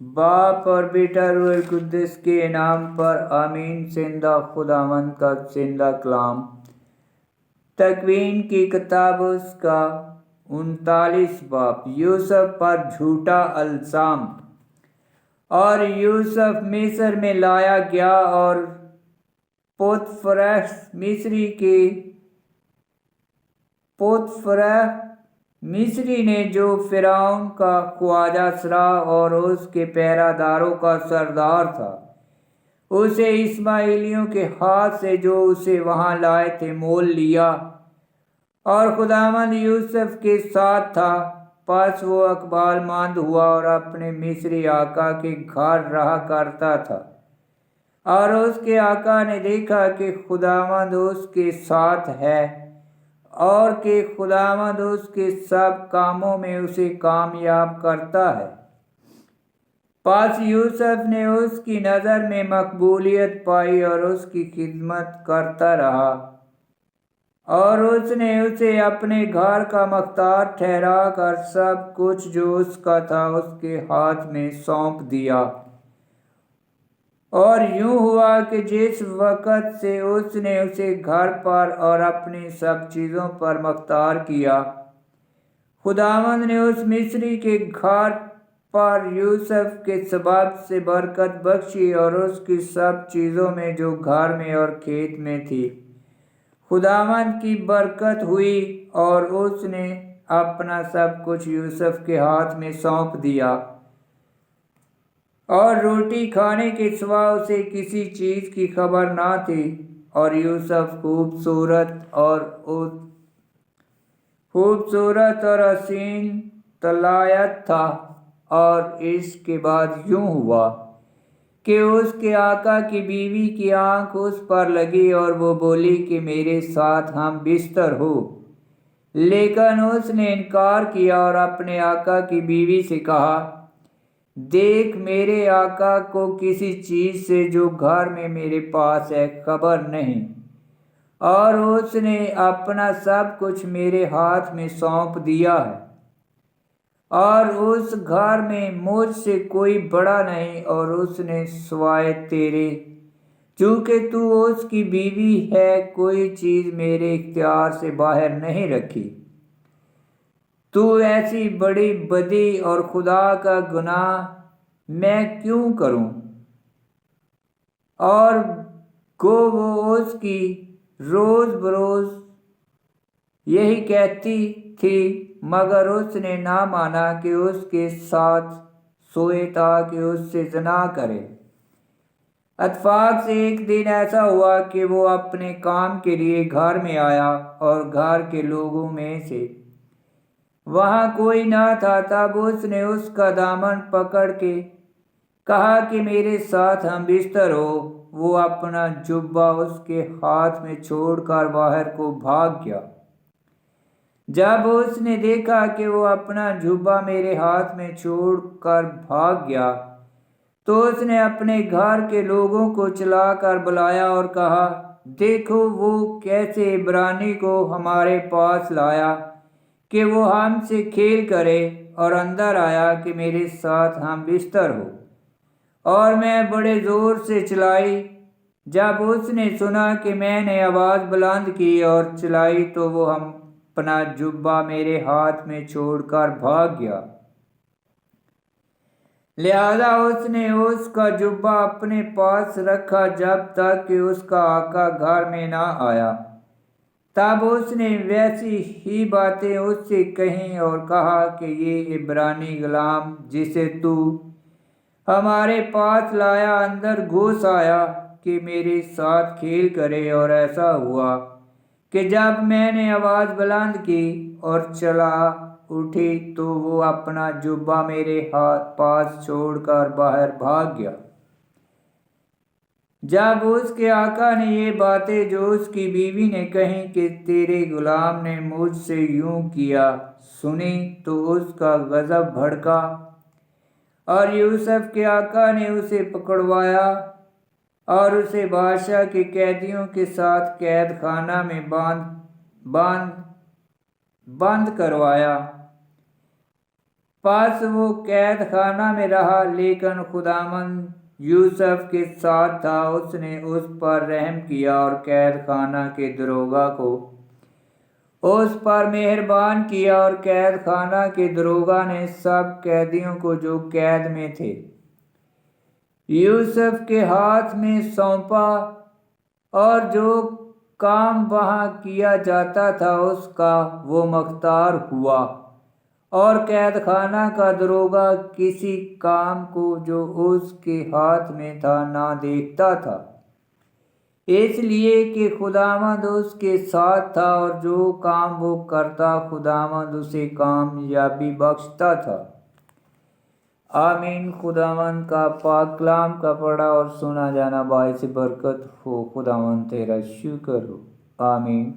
باپ اور بیٹا روح القدس کے نام پر آمین۔ زندہ خداوند کا زندہ کلام۔ تکوین کی کتاب اس کا 39 باب۔ یوسف پر جھوٹا الزام۔ اور یوسف مصر میں لایا گیا، اور پوتفرہ مصری نے جو فرعون کا خواجہ سرا اور اس کے پیرا داروں کا سردار تھا، اسے اسماعیلیوں کے ہاتھ سے جو اسے وہاں لائے تھے مول لیا، اور خداوند یوسف کے ساتھ تھا۔ پس وہ اقبال مند ہوا اور اپنے مصری آقا کے گھر رہا کرتا تھا، اور اس کے آقا نے دیکھا کہ خداوند اس کے ساتھ ہے، اور کہ خداوند اس کے سب کاموں میں اسے کامیاب کرتا ہے۔ پس یوسف نے اس کی نظر میں مقبولیت پائی اور اس کی خدمت کرتا رہا، اور اس نے اسے اپنے گھر کا مختار ٹھہرا کر سب کچھ جو اس کا تھا اس کے ہاتھ میں سونپ دیا۔ اور یوں ہوا کہ جس وقت سے اس نے اسے گھر پر اور اپنی سب چیزوں پر مختار کیا، خداوند نے اس مصری کے گھر پر یوسف کے سبب سے برکت بخشی، اور اس کی سب چیزوں میں جو گھر میں اور کھیت میں تھی خداوند کی برکت ہوئی، اور اس نے اپنا سب کچھ یوسف کے ہاتھ میں سونپ دیا، اور روٹی کھانے کے سوا اسے کسی چیز کی خبر نہ تھی۔ اور یوسف خوبصورت اور حسین طلایت تھا۔ اور اس کے بعد یوں ہوا کہ اس کے آقا کی بیوی کی آنکھ اس پر لگی، اور وہ بولی کہ میرے ساتھ ہم بستر ہو، لیکن اس نے انکار کیا اور اپنے آقا کی بیوی سے کہا، دیکھ، میرے آقا کو کسی چیز سے جو گھر میں میرے پاس ہے خبر نہیں، اور اس نے اپنا سب کچھ میرے ہاتھ میں سونپ دیا ہے، اور اس گھر میں مجھ سے کوئی بڑا نہیں، اور اس نے سوائے تیرے، چونکہ تو اس کی بیوی ہے، کوئی چیز میرے اختیار سے باہر نہیں رکھی۔ تو ایسی بڑی بدی اور خدا کا گناہ میں کیوں کروں؟ اور گو وہ اس کی روز بروز یہی کہتی تھی، مگر اس نے نہ مانا کہ اس کے ساتھ سوئے تاکہ اس سے زنا کرے۔ اتفاق سے ایک دن ایسا ہوا کہ وہ اپنے کام کے لیے گھر میں آیا، اور گھر کے لوگوں میں سے وہاں کوئی نہ تھا۔ تب اس نے اس کا دامن پکڑ کے کہا کہ میرے ساتھ ہم بستر ہو۔ وہ اپنا جبہ اس کے ہاتھ میں چھوڑ کر باہر کو بھاگ گیا۔ جب اس نے دیکھا کہ وہ اپنا جبہ میرے ہاتھ میں چھوڑ کر بھاگ گیا، تو اس نے اپنے گھر کے لوگوں کو چلا کر بلایا اور کہا، دیکھو، وہ کیسے عبرانی کو ہمارے پاس لایا کہ وہ ہم سے کھیل کرے، اور اندر آیا کہ میرے ساتھ ہم بستر ہو۔ اور میں بڑے زور سے چلائی۔ جب اس نے سنا کہ میں نے آواز بلند کی اور چلائی، تو وہ اپنا جبہ میرے ہاتھ میں چھوڑ کر بھاگ گیا۔ لہذا اس نے اس کا جبہ اپنے پاس رکھا جب تک کہ اس کا آقا گھر میں نہ آیا۔ تب اس نے ویسی ہی باتیں اس سے کہیں اور کہا کہ یہ عبرانی غلام جسے تو ہمارے پاس لایا اندر گھس آیا کہ میرے ساتھ کھیل کرے، اور ایسا ہوا کہ جب میں نے آواز بلند کی اور چلا اٹھی، تو وہ اپنا جبہ میرے پاس چھوڑ کر باہر بھاگ گیا۔ جب اس کے آقا نے یہ باتیں جو اس کی بیوی نے کہیں کہ تیرے غلام نے مجھ سے یوں کیا سنی، تو اس کا غضب بھڑکا، اور یوسف کے آقا نے اسے پکڑوایا اور اسے بادشاہ کے قیدیوں کے ساتھ قید خانہ میں بند کروایا۔ پس وہ قید خانہ میں رہا، لیکن خداوند یوسف کے ساتھ تھا۔ اس نے اس پر رحم کیا اور قید خانہ کے داروغہ کو اس پر مہربان کیا، اور قید خانہ کے داروغہ نے سب قیدیوں کو جو قید میں تھے یوسف کے ہاتھ میں سونپا، اور جو کام وہاں کیا جاتا تھا اس کا وہ مختار ہوا، اور قید خانہ کا داروغہ کسی کام کو جو اس کے ہاتھ میں تھا نہ دیکھتا تھا، اس لیے کہ خداوند اس کے ساتھ تھا، اور جو کام وہ کرتا خداوند اسے کامیابی بخشتا تھا۔ آمین۔ خداوند کا پاک کلام کا پڑھا اور سنا جانا باعث برکت ہو۔ خداوند تیرا شکر ہو۔ آمین۔